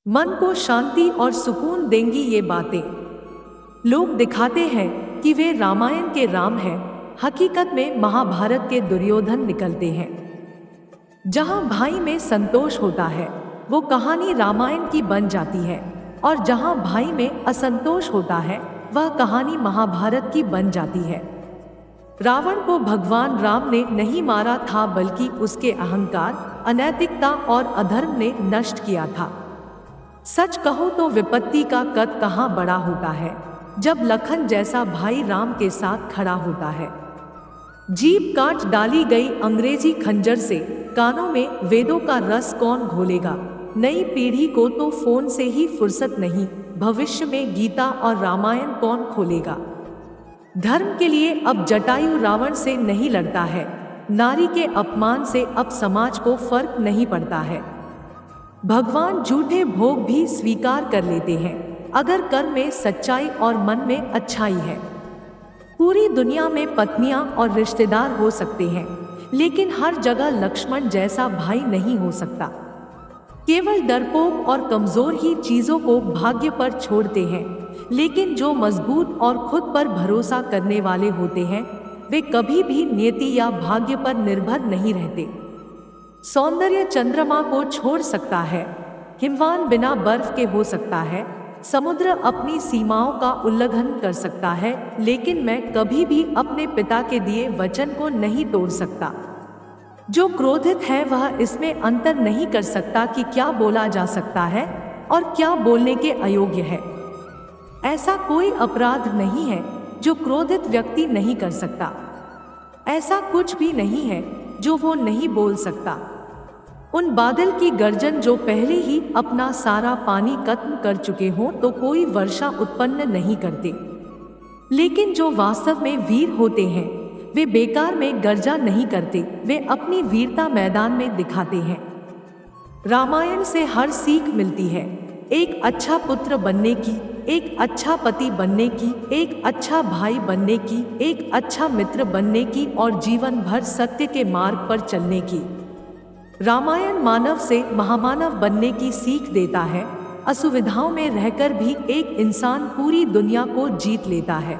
मन को शांति और सुकून देंगी ये बातें। लोग दिखाते हैं कि वे रामायण के राम हैं, हकीकत में महाभारत के दुर्योधन निकलते हैं। जहां भाई में संतोष होता है वो कहानी रामायण की बन जाती है, और जहां भाई में असंतोष होता है वह कहानी महाभारत की बन जाती है। रावण को भगवान राम ने नहीं मारा था, बल्कि उसके अहंकार, अनैतिकता और अधर्म ने नष्ट किया था। सच कहूं तो विपत्ति का कद कहाँ बड़ा होता है जब लखन जैसा भाई राम के साथ खड़ा होता है। जीभ काट डाली गई अंग्रेजी खंजर से कानों में वेदों का रस कौन घोलेगा। नई पीढ़ी को तो फोन से ही फुर्सत नहीं, भविष्य में गीता और रामायण कौन खोलेगा। धर्म के लिए अब जटायु रावण से नहीं लड़ता है, नारी के अपमान से अब समाज को फर्क नहीं पड़ता है। भगवान झूठे भोग भी स्वीकार कर लेते हैं अगर कर्म में सच्चाई और मन में अच्छाई है। पूरी दुनिया में पत्नियां और रिश्तेदार हो सकते हैं, लेकिन हर जगह लक्ष्मण जैसा भाई नहीं हो सकता। केवल डरपोक और कमजोर ही चीजों को भाग्य पर छोड़ते हैं, लेकिन जो मजबूत और खुद पर भरोसा करने वाले होते हैं वे कभी भी नियति या भाग्य पर निर्भर नहीं रहते। सौंदर्य चंद्रमा को छोड़ सकता है, हिमवान बिना बर्फ के हो सकता है, समुद्र अपनी सीमाओं का उल्लंघन कर सकता है, लेकिन मैं कभी भी अपने पिता के दिए वचन को नहीं तोड़ सकता। जो क्रोधित है वह इसमें अंतर नहीं कर सकता कि क्या बोला जा सकता है और क्या बोलने के अयोग्य है। ऐसा कोई अपराध नहीं है जो क्रोधित व्यक्ति नहीं कर सकता। ऐसा कुछ भी नहीं है जो वो नहीं बोल सकता। उन बादल की गर्जन जो पहले ही अपना सारा पानी खत्म कर चुके हों तो कोई वर्षा उत्पन्न नहीं करते, लेकिन जो वास्तव में वीर होते हैं वे बेकार में गर्जा नहीं करते, वे अपनी वीरता मैदान में दिखाते हैं। रामायण से हर सीख मिलती है, एक अच्छा पुत्र बनने की, एक अच्छा पति बनने की, एक अच्छा भाई बनने की, एक अच्छा मित्र बनने की और जीवन भर सत्य के मार्ग पर चलने की। रामायण मानव से महामानव बनने की सीख देता है। असुविधाओं में रहकर भी एक इंसान पूरी दुनिया को जीत लेता है।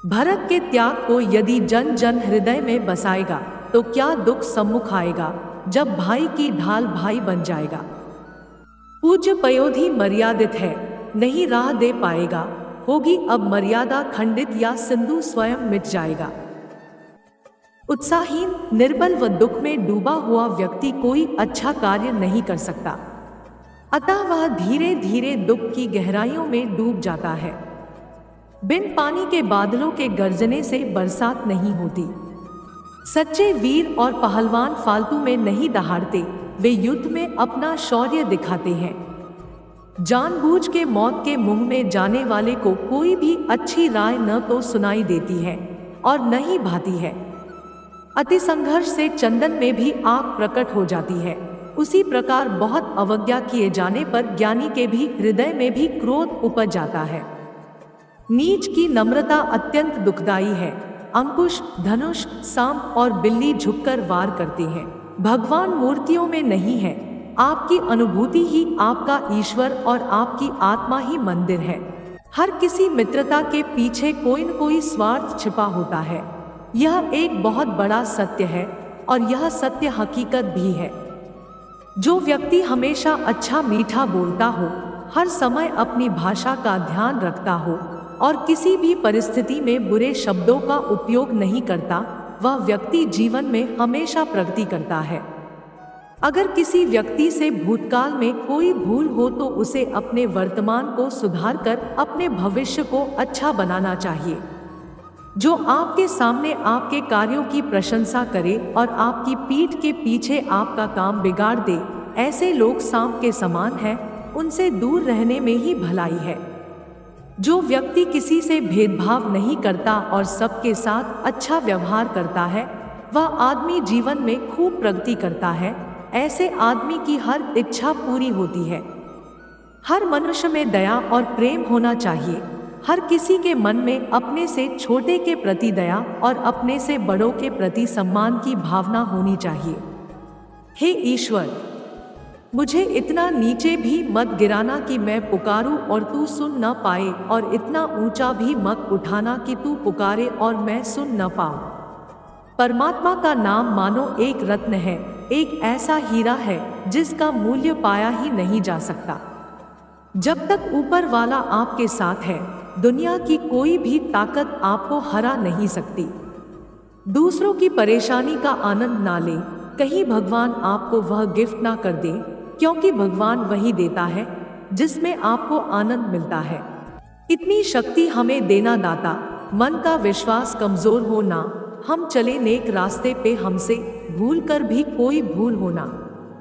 भरत के त्याग को यदि जन जन हृदय में बसाएगा तो क्या दुख सम्मुख आएगा जब भाई की ढाल भाई बन जाएगा। पूज्य पयोधि मर्यादित है, नहीं राह दे पाएगा, होगी अब मर्यादा खंडित या सिंधु स्वयं मिट जाएगा। उत्साहहीन, निर्बल व दुख में डूबा हुआ व्यक्ति कोई अच्छा कार्य नहीं कर सकता, अतः वह धीरे धीरे दुख की गहराइयों में डूब जाता है। बिन पानी के बादलों के गरजने से बरसात नहीं होती। सच्चे वीर और पहलवान फालतू में नहीं दहाड़ते, वे युद्ध में अपना शौर्य दिखाते हैं। जानबूझ के मौत के मुंह में जाने वाले को कोई भी अच्छी राय न तो सुनाई देती है और न ही भाती है। अति संघर्ष से चंदन में भी आग प्रकट हो जाती है, उसी प्रकार बहुत अवज्ञा किए जाने पर ज्ञानी के भी हृदय में भी क्रोध उपज जाता है। नीच की नम्रता अत्यंत दुखदायी है। अंकुश, धनुष, सांप और बिल्ली झुककर वार करते हैं। भगवान मूर्तियों में नहीं है, आपकी अनुभूति ही आपका ईश्वर और आपकी आत्मा ही मंदिर है। हर किसी मित्रता के पीछे कोई न कोई स्वार्थ छिपा होता है। यह एक बहुत बड़ा सत्य है और यह सत्य हकीकत भी है। जो व्यक्ति हमेशा अच्छा मीठा बोलता हो, हर समय अपनी भाषा का ध्यान रखता हो और किसी भी परिस्थिति में बुरे शब्दों का उपयोग नहीं करता, वह व्यक्ति जीवन में हमेशा प्रगति करता है। अगर किसी व्यक्ति से भूतकाल में कोई भूल हो तो उसे अपने वर्तमान को सुधारकर अपने भविष्य को अच्छा बनाना चाहिए। जो आपके सामने आपके कार्यों की प्रशंसा करे और आपकी पीठ के पीछे आपका काम बिगाड़ दे, ऐसे लोग सांप के समान हैं, उनसे दूर रहने में ही भलाई है। जो व्यक्ति किसी से भेदभाव नहीं करता और सबके साथ अच्छा व्यवहार करता है, वह आदमी जीवन में खूब प्रगति करता है। ऐसे आदमी की हर इच्छा पूरी होती है। हर मनुष्य में दया और प्रेम होना चाहिए। हर किसी के मन में अपने से छोटे के प्रति दया और अपने से बड़ों के प्रति सम्मान की भावना होनी चाहिए। हे ईश्वर, मुझे इतना नीचे भी मत गिराना कि मैं पुकारूं और तू सुन न पाए, और इतना ऊंचा भी मत उठाना कि तू पुकारे और मैं सुन न पाऊं। परमात्मा का नाम मानो एक रत्न है, एक ऐसा हीरा है जिसका मूल्य पाया ही नहीं जा सकता। जब तक ऊपर वाला आपके साथ है, दुनिया की कोई भी ताकत आपको हरा नहीं सकती। दूसरों की परेशानी का आनंद ना ले, कहीं भगवान आपको वह गिफ्ट ना कर दे, क्योंकि भगवान वही देता है जिसमें आपको आनंद मिलता है। इतनी शक्ति हमें देना दाता, मन का विश्वास कमजोर होना, हम चले नेक रास्ते पे हमसे भूल कर भी कोई भूल होना।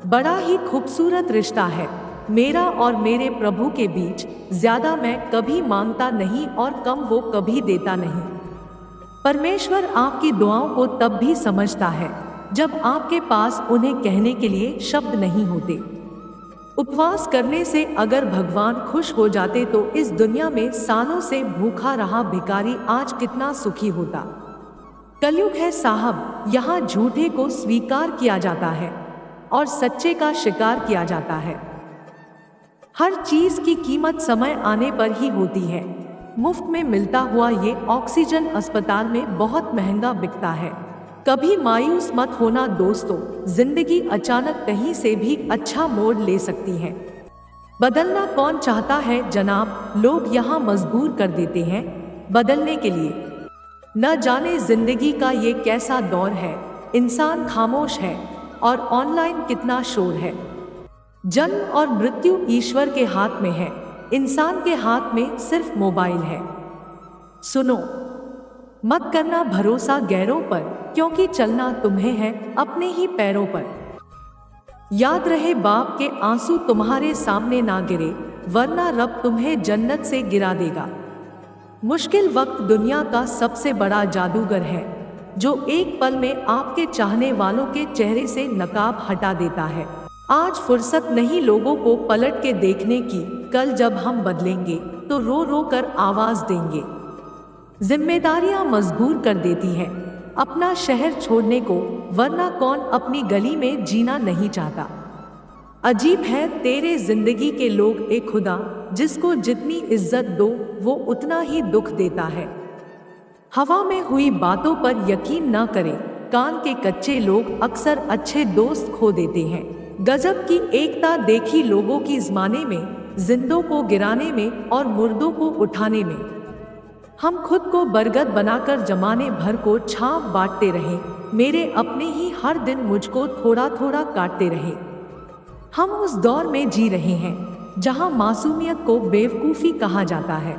बड़ा ही खूबसूरत रिश्ता है मेरा और मेरे प्रभु के बीच, ज्यादा मैं कभी मांगता नहीं और कम वो कभी देता नहीं। परमेश्वर आपकी दुआओं को तब भी समझता है जब आपके पास उन्हें कहने के लिए शब्द नहीं होते। उपवास करने से अगर भगवान खुश हो जाते तो इस दुनिया में सालों से भूखा रहा भिखारी आज कितना सुखी होता। कलयुग है साहब, यहाँ झूठे को स्वीकार किया जाता है और सच्चे का शिकार किया जाता है। हर चीज की कीमत समय आने पर ही होती है। मुफ्त में मिलता हुआ ये ऑक्सीजन अस्पताल में बहुत महंगा बिकता है। कभी मायूस मत होना दोस्तों, जिंदगी अचानक कहीं से भी अच्छा मोड़ ले सकती है। बदलना कौन चाहता है जनाब, लोग यहाँ मजबूर कर देते हैं बदलने के लिए। न जाने जिंदगी का ये कैसा दौर है, इंसान खामोश है और ऑनलाइन कितना शोर है। जन्म और मृत्यु ईश्वर के हाथ में है, इंसान के हाथ में सिर्फ मोबाइल है। सुनो, मत करना भरोसा गैरों पर, क्योंकि चलना तुम्हें है अपने ही पैरों पर। याद रहे बाप के आंसू तुम्हारे सामने ना गिरे, वरना रब तुम्हें जन्नत से गिरा देगा। मुश्किल वक्त दुनिया का सबसे बड़ा जादूगर है, जो एक पल में आपके चाहने वालों के चेहरे से नकाब हटा देता है। आज फुर्सत नहीं लोगों को पलट के देखने की, कल जब हम बदलेंगे तो रो रो कर आवाज देंगे। जिम्मेदारियां मजबूर कर देती हैं अपना शहर छोड़ने को, वरना कौन अपनी गली में जीना नहीं चाहता। अजीब है तेरे जिंदगी के लोग, एक खुदा जिसको जितनी इज्जत दो वो उतना ही दुख देता है। हवा में हुई बातों पर यकीन न करें, कान के कच्चे लोग अक्सर अच्छे दोस्त खो देते हैं। गजब की एकता देखी लोगों की ज़माने में, जिंदों को गिराने में और मुर्दों को उठाने में। हम खुद को बरगद बनाकर जमाने भर को छांव बांटते रहे, मेरे अपने ही हर दिन मुझको थोड़ा थोड़ा काटते रहे। हम उस दौर में जी रहे हैं जहां मासूमियत को बेवकूफ़ी कहा जाता है।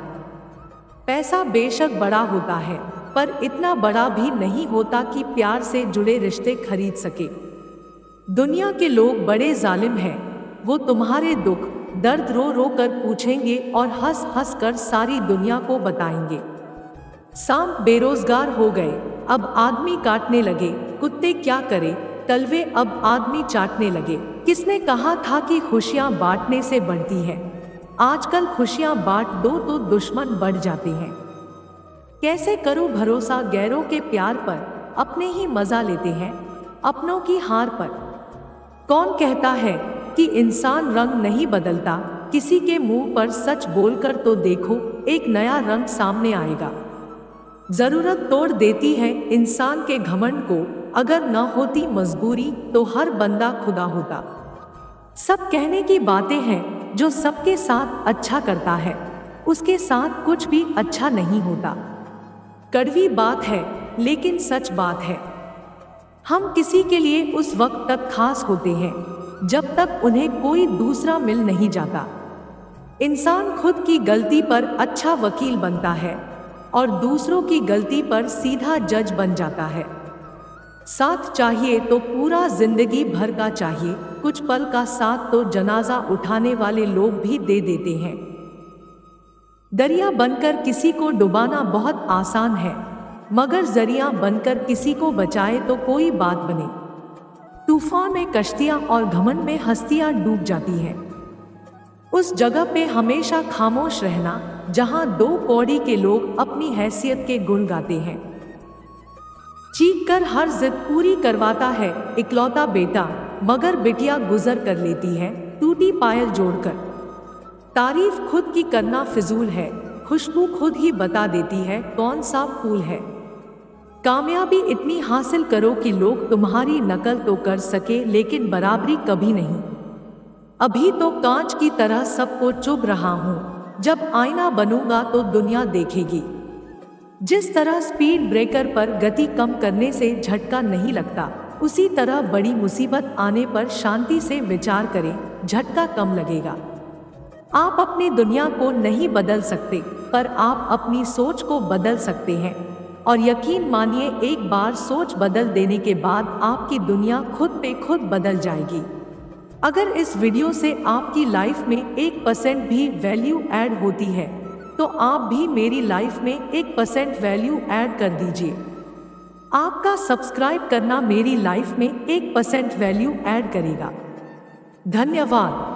पैसा बेशक बड़ा होता है, पर इतना बड़ा भी नहीं होता कि प्यार से जुड़े रिश्ते खरीद सके। दुनिया के लोग बड़े जालिम हैं, वो तुम्हारे दुख दर्द रो रो कर पूछेंगे और हंस हंस कर सारी दुनिया को बताएंगे। सांप बेरोजगार हो गए, अब आदमी काटने लगे, कुत्ते क्या करे, तलवे अब आदमी चाटने लगे। किसने कहा था कि खुशियां बांटने से बढ़ती है? आजकल खुशियां बांट दो तो दुश्मन बढ़ जाते हैं। कैसे करूं भरोसा गैरों के प्यार पर, अपने ही मजा लेते हैं अपनों की हार पर। कौन कहता है कि इंसान रंग नहीं बदलता, किसी के मुंह पर सच बोलकर तो देखो, एक नया रंग सामने आएगा। जरूरत तोड़ देती है इंसान के घमंड को, अगर न होती मजबूरी तो हर बंदा खुदा होता। सब कहने की बातें हैं, जो सबके साथ अच्छा करता है उसके साथ कुछ भी अच्छा नहीं होता। कड़वी बात है लेकिन सच बात है। हम किसी के लिए उस वक्त तक खास होते हैं जब तक उन्हें कोई दूसरा मिल नहीं जाता। इंसान खुद की गलती पर अच्छा वकील बनता है और दूसरों की गलती पर सीधा जज बन जाता है। साथ चाहिए तो पूरा जिंदगी भर का चाहिए, कुछ पल का साथ तो जनाजा उठाने वाले लोग भी दे देते हैं। दरिया बनकर किसी को डुबाना बहुत आसान है, मगर जरिया बनकर किसी को बचाए तो कोई बात बने। तूफान में कश्तियां और घमंड में हस्तियां डूब जाती हैं। उस जगह पे हमेशा खामोश रहना जहां दो कौड़ी के लोग अपनी हैसियत के गुण गाते हैं। चीख कर हर जिद पूरी करवाता है इकलौता बेटा, मगर बिटिया गुजर कर लेती है टूटी पायल जोड़कर। तारीफ खुद की करना फिजूल है, खुशबू खुद ही बता देती है कौन सा फूल है। कामयाबी इतनी हासिल करो कि लोग तुम्हारी नकल तो कर सके लेकिन बराबरी कभी नहीं। अभी तो कांच की तरह सबको चुभ रहा हूँ, जब आईना बनूंगा तो दुनिया देखेगी। जिस तरह स्पीड ब्रेकर पर गति कम करने से झटका नहीं लगता, उसी तरह बड़ी मुसीबत आने पर शांति से विचार करें, झटका कम लगेगा। आप अपनी दुनिया को नहीं बदल सकते, पर आप अपनी सोच को बदल सकते हैं। और यकीन मानिए, एक बार सोच बदल देने के बाद आपकी दुनिया खुद पे खुद बदल जाएगी। अगर इस वीडियो से आपकी लाइफ में 1% भी वैल्यू ऐड होती है, तो आप भी मेरी लाइफ में 1% वैल्यू ऐड कर दीजिए। आपका सब्सक्राइब करना मेरी लाइफ में 1% वैल्यू ऐड करेगा। धन्यवाद।